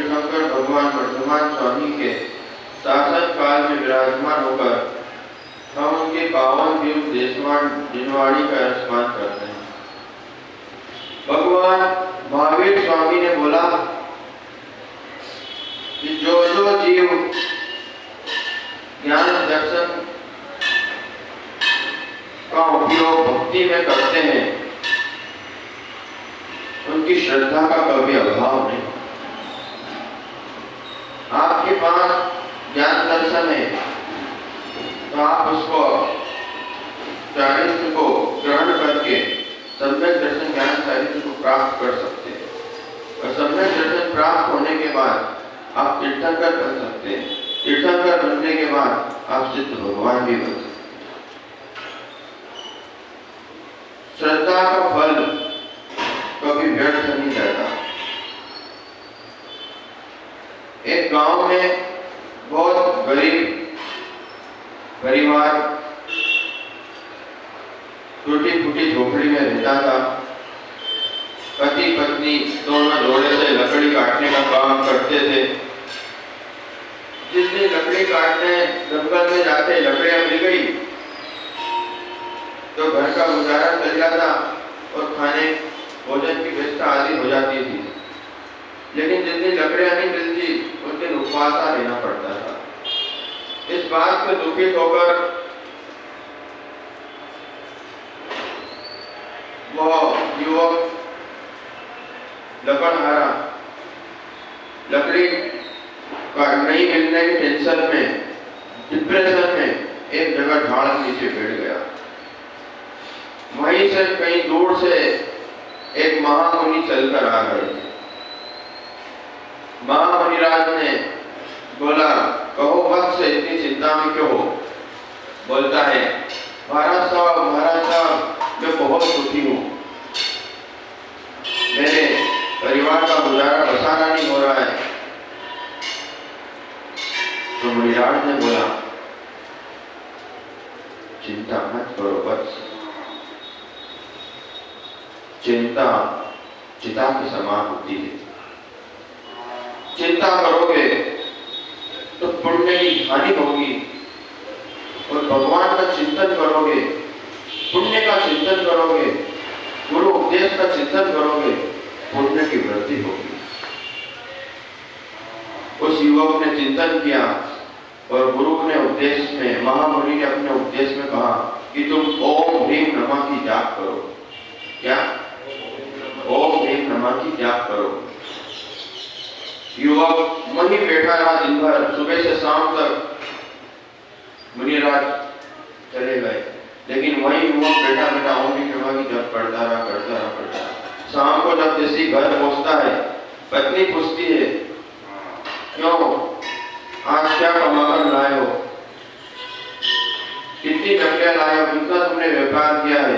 तीर्थंकर भगवान वर्धमान स्वामी के शासन काल में विराजमान होकर हम उनके पावन दिव्य देशमान दिनवाड़ी का स्मरण करते हैं। भगवान महावीर स्वामी ने बोला कि जो जो जीव ज्ञान दर्शन का उपयोग भक्ति में करते हैं उनकी श्रद्धा का कभी अभाव नहीं। आपके पास ज्ञान दर्शन है तो आप उसको चारित्र को ग्रहण करके सम्यक दर्शन ज्ञान चारित्र को प्राप्त कर सकते हैं और सम्यक दर्शन प्राप्त होने के बाद आप तीर्थंकर बन सकते हैं। तीर्थंकर बनने के बाद आप सिद्ध भगवान भी बन सकते हैं। श्रद्धा का फल कभी व्यर्थ नहीं जाता। एक गांव में बहुत गरीब परिवार टूटी फूटी झोपड़ी में रहता था। पति पत्नी दोनों जोड़े से लकड़ी काटने का काम करते थे। जिस दिन लकड़ी काटने जंगल में जाते लकड़ियां मिल गई तो घर का गुजारा चल जाता और खाने भोजन की व्यवस्था आदि हो जाती थी। लेकिन जिस दिन लकड़ियां नहीं मिलती उस दिन उपवासा रहना पड़ता था। इस बात से दुखित होकर वह युवक लकड़हारा लकड़ी का नहीं मिलने की टेंशन में डिप्रेशन में एक जगह झाड़ के नीचे बैठ गया। वहीं से कहीं दूर से एक महामुनि चलकर आ गए। महामुनिराज ने बोला, कहो मत से इतनी चिंता में क्यों हो? बोलता है, महाराज साहब मैं बहुत दुखी हूँ। मेरे परिवार का गुजारा बसाना नहीं हो रहा है। तो मुनिराज ने बोला, चिंता मत करो वत्स। चिंता चिता के समान होती है। चिंता करोगे तो पुण्य की हानि होगी और भगवान का चिंतन करोगे, पुण्य का चिंतन करोगे, गुरु उपदेश का चिंतन करोगे, पुण्य की वृद्धि होगी। उस युवक ने चिंतन किया और गुरु ने उपदेश में, महामुनि ने अपने उपदेश में कहा कि तुम ओम ह्रीम नमः की जाप करो। क्या? ओम ह्रीम नमः की जाप करो। युवक वहीं बैठा रहा दिन भर, सुबह से शाम तक। मुनिराज चले गए, लेकिन वही युवक बैठा बैठा ओम ह्रीम नमः की जाप करता रहा। शाम को जब जैसे घर पहुंचता है, पत्नी पूछती है, क्यों आज क्या कमाकर लाए हो? कितनी लकड़ियां लाए हो? कितना तुमने व्यापार किया है?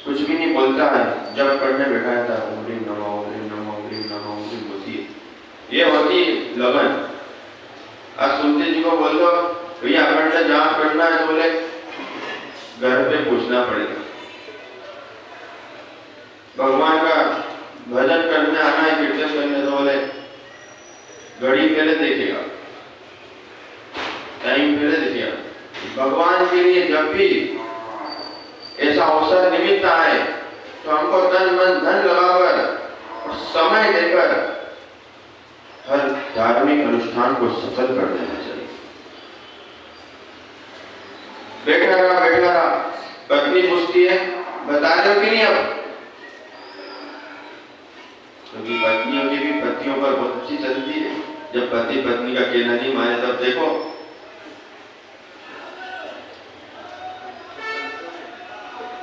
कुछ भी नहीं बोलता है। जब पढ़ने बैठाया था ओम ह्रीम नमः, ओम ह्रीम नमः, ओम ह्रीम नमः, ओम ह्रीम होती है। ये होती लगन। आज सुनते जी को बोल दो भैया अखंड जाप करना है, तो बोले घर पे पूछना पड़ेगा। भगवान का भजन करने आना है, कीर्तन करने, तो बोले घड़ी पहले देखेगा, टाइम पहले देखेगा। भगवान के लिए जब भी ऐसा अवसर निमित्त आए तो हमको तन मन धन लगाकर और समय देकर हर धार्मिक अनुष्ठान को सफल कर देना चाहिए। बैठा रहा। पत्नी पूछती है, बता दो कि नहीं अब? क्योंकि पत्नियों की भी पतियों पर बहुत अच्छी चलती है। जब पति पत्नी का कहना नहीं माने तब देखो।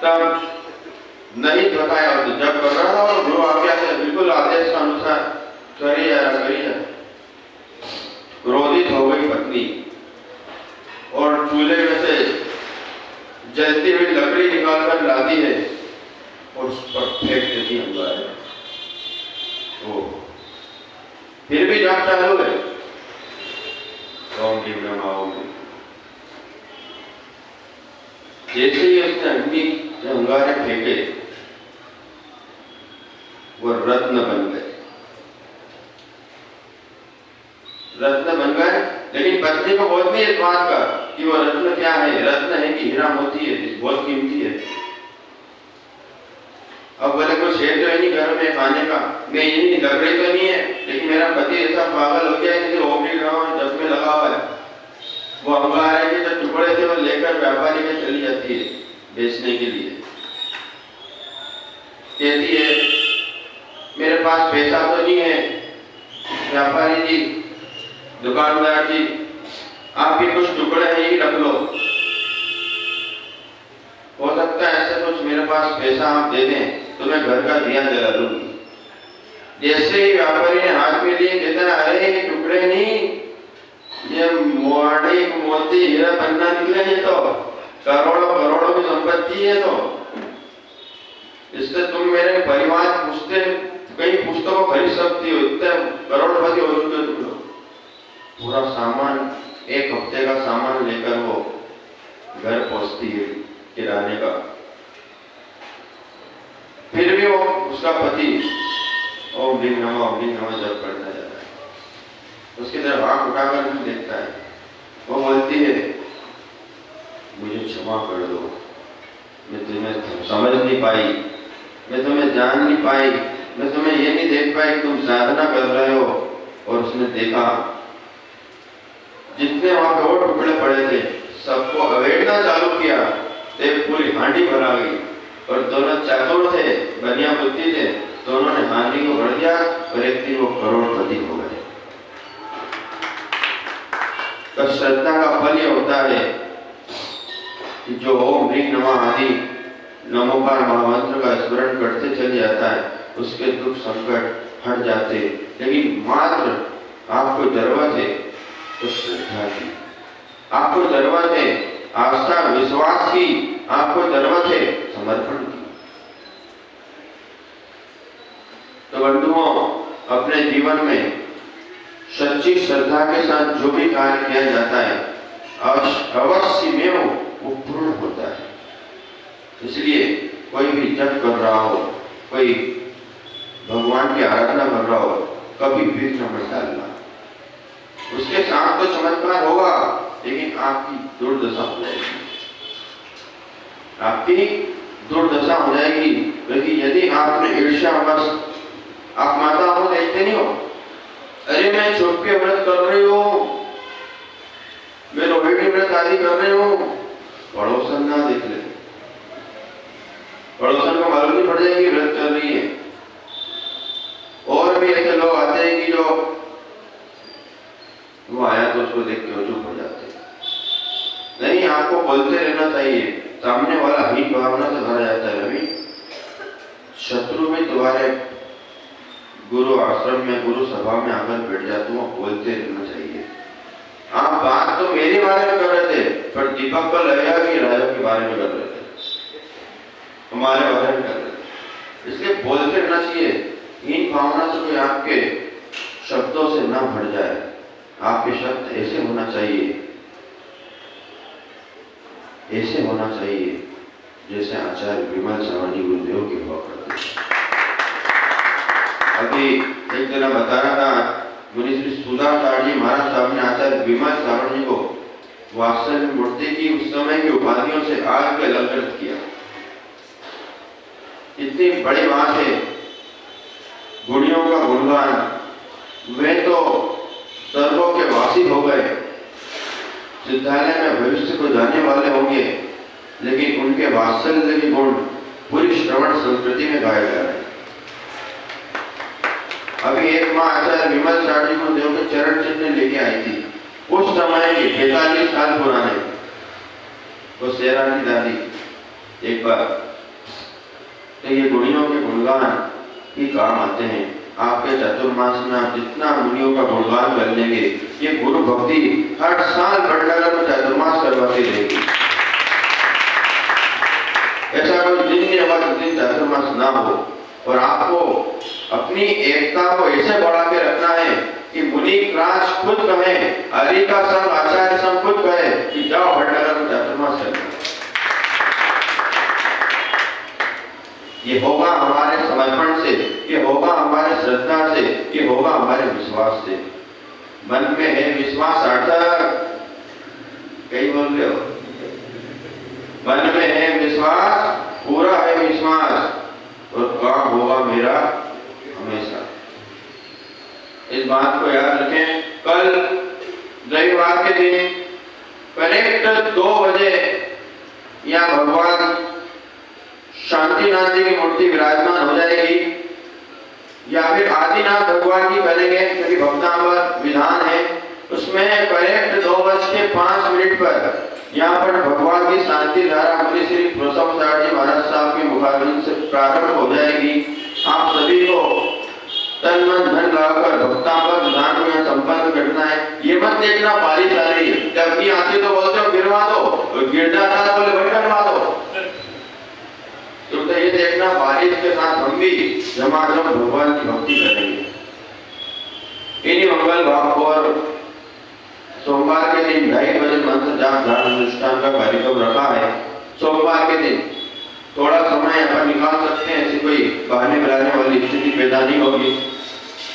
तब नहीं बताया, जब कर रहा था और गुरु आज्ञा से बिल्कुल आदेश के अनुसार करिए। क्रोधित हो गई पत्नी और चूल्हे में से जलती हुई लकड़ी निकालकर लाती है और उस पर फेंक देती अंगारे। तो फिर भी जाप चालू है। ओम ह्रीम नमः, ओम ह्रीम। जैसे ही उसने अग्नि अंगारे फेंके वो रत्न बन गए। रत्न बन गए। लेकिन पत्नी को बोध नहीं इस बात का कि वो रत्न क्या है। रत्न है कि हीरा मोती है, बहुत कीमती है। अब बोले कुछ है तो नहीं घर में खाने का, नहीं ये लकड़ी तो नहीं है, लेकिन मेरा पति ऐसा पागल हो गया है कि ओपरी जब में लगा हुआ है, वो अंगारे के जो टुकड़े थे वो लेकर व्यापारी में चली जाती है बेचने के लिए। कहती है मेरे पास पैसा तो नहीं है, व्यापारी जी, दुकानदार जी, आपके कुछ टुकड़े हैं ही रख लो, हो सकता है ऐसे कुछ मेरे पास पैसा आप दे दें तो मैं घर का दिया जला लूंगी। जैसे ही व्यापारी ने हाथ में लिए, कहता है अरे ये टुकड़े नहीं, ये मोती हीरा पन्ना निकले, ये तो करोड़ों करोड़ों की संपत्ति है, तो इससे तुम मेरे परिवार पूछते कई पुस्तकों खरीद सकती हो, इतने करोड़पति हो चुके तुम लोग। पूरा सामान, एक हफ्ते का सामान लेकर वो घर पहुंचती है किराने का। फिर भी वो उसका पति ओम भीम नमः जब पढ़ता जाता है, उसकी तरफ आंख उठाकर भी देखता है। वो बोलती है मुझे क्षमा कर दो, मैं तुम्हें समझ नहीं पाई, मैं तुम्हें जान नहीं पाई, मैं तुम्हें ये नहीं देख पाई कि तुम साधना कर रहे हो। और उसने देखा जितने वहां पे और टुकड़े पड़े थे सबको अवेड़ना चालू किया, एक पूरी हांडी भरा गई। और दोनों चातुर थे, बनिया बुद्धि थे, दोनों ने हांडी को भर दिया और एक दिन वो करोड़पति हो गए। तो श्रद्धा का फल ये होता है कि जो ओम ह्रीं नमः आदि नमोकार महामंत्र का स्मरण करते चले जाता है, उसके दुख संकट हट जाते। लेकिन मात्र आपको जरूरत है तो श्रद्धा की, आपको जरूरत है आस्था विश्वास की, आपको जरूरत है समर्पण की। तो बंधुओं, अपने जीवन में सच्ची श्रद्धा के साथ जो भी कार्य किया जाता है अवश्य में वो पूर्ण होता है। इसलिए कोई भी जप कर रहा हो, कोई भगवान की आराधना कर रहा हो, कभी विघ्न मत डालना। उसके साथ तो चमत्कार होगा, लेकिन आपकी दुर्दशा हो जाएगी, आपकी दुर्दशा हो जाएगी। क्योंकि यदि आपने ईर्ष्यावश, आप माता हो देखते नहीं हो, अरे मैं छुप के व्रत कर रही हूँ, मैं रोहिणी व्रत आदि कर रही हूँ, पड़ोसन ना देख ले, पड़ोसन को मालूम नहीं पड़ जाएगी व्रत कर रही है। और भी ऐसे लोग आते हैं कि जो वो आया तो उसको देख के चुप हो जाते हैं। नहीं, आपको बोलते रहना चाहिए, सामने वाला हीन भावना से भरा जाता है। रवि, शत्रु भी तुम्हारे गुरु आश्रम में, गुरु सभा में आकर बैठ जाते हो, बोलते रहना चाहिए। आप बात तो मेरे बारे में कर रहे थे, पर दीपक को लगेगा कि राजा के बारे में कर रहे थे, हमारे बारे में कर रहे थे। इसलिए बोलते रहना चाहिए। हीन भावना से कोई आपके शब्दों से ना भर जाए। आपके शब्द ऐसे होना चाहिए, ऐसे होना चाहिए जैसे आचार्य विमल श्रवण जी गुरुदेव के हुआ करते। अभी एक जना बता रहा था, मुनि श्री सुधाकर जी महाराज साहब ने आचार्य विमल श्रवण जी को वात्सल्य मूर्ति की उस समय की उपाधियों से आग के अलंकृत किया। इतनी बड़ी बात है, गुणियों का गुणगान। वे तो सर्वों के वासी हो गए, सिद्धालय में भविष्य को जाने वाले होंगे, लेकिन उनके वात्सल्य के गुण पूरी श्रवण संस्कृति में गाए जा रहे हैं। अभी एक माँ आचार्य विमल श्रवण जी को देव के चरण चिन्ह लेके आई थी, उस समय के 45 साल पुराने। वो शेरा की दादी एक बार, तो ये गुणियों के गुणगान ही काम आते हैं। आपके चतुर्मास में आप जितना मुनियों का गुणगान कर लेंगे, ये गुरु भक्ति हर साल भटनगर में चतुर्मास करवाती रहेगी। ऐसा कोई दिन नहीं होगा जिस दिन चतुर्मास ना हो। और आपको अपनी एकता को ऐसे बढ़ा के रखना है कि मुनि राज खुद कहे, हरि का संग आचार्य संग खुद कहे कि जाओ भटनगर में चतुर्मास करना। ये होगा हमारे समर्पण से, ये होगा हमारे श्रद्धा से, ये होगा हमारे विश्वास से। मन में है विश्वास सार्थक। कई बोल रहे हो? मन में है विश्वास, पूरा है विश्वास और काम होगा मेरा हमेशा। इस बात को याद रखें। कल रविवार के दिन करेक्ट 2 बजे यहाँ भगवान शांतिनाथ जी की मूर्ति विराजमान हो जाएगी, या फिर आदिनाथ भगवान की करेंगे क्योंकि भक्तांबर विधान है। उसमें करेक्ट 2:05 पर यहाँ पर भगवान की शांति धारा मुनि श्री प्रसव जी महाराज साहब के मुखारविंद से प्रारंभ हो जाएगी। आप सभी को तन मन धन लगाकर भक्तांबर विधान को यहाँ संपन्न करना है। ये मत देखना बारिश आ रही है, जब भी आती तो बोलते हो गिरवा दो, गिर जाता तो बोले बनवा दो। तो ये देखना बारिश के साथ हम भी झमाझम भगवान की भक्ति करेंगे। इन्हीं मंगल भाव और सोमवार के दिन 2:30 बजे मंत्र जाप ध्यान अनुष्ठान का कार्यक्रम रखा है। सोमवार के दिन थोड़ा समय अपन निकाल सकते हैं, ऐसी कोई बहाने बनाने वाली स्थिति पैदा नहीं होगी।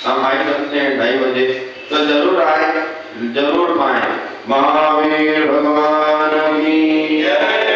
हम आ सकते हैं 2:30 बजे, तो जरूर आए, जरूर पाए। महावीर भगवान की जय।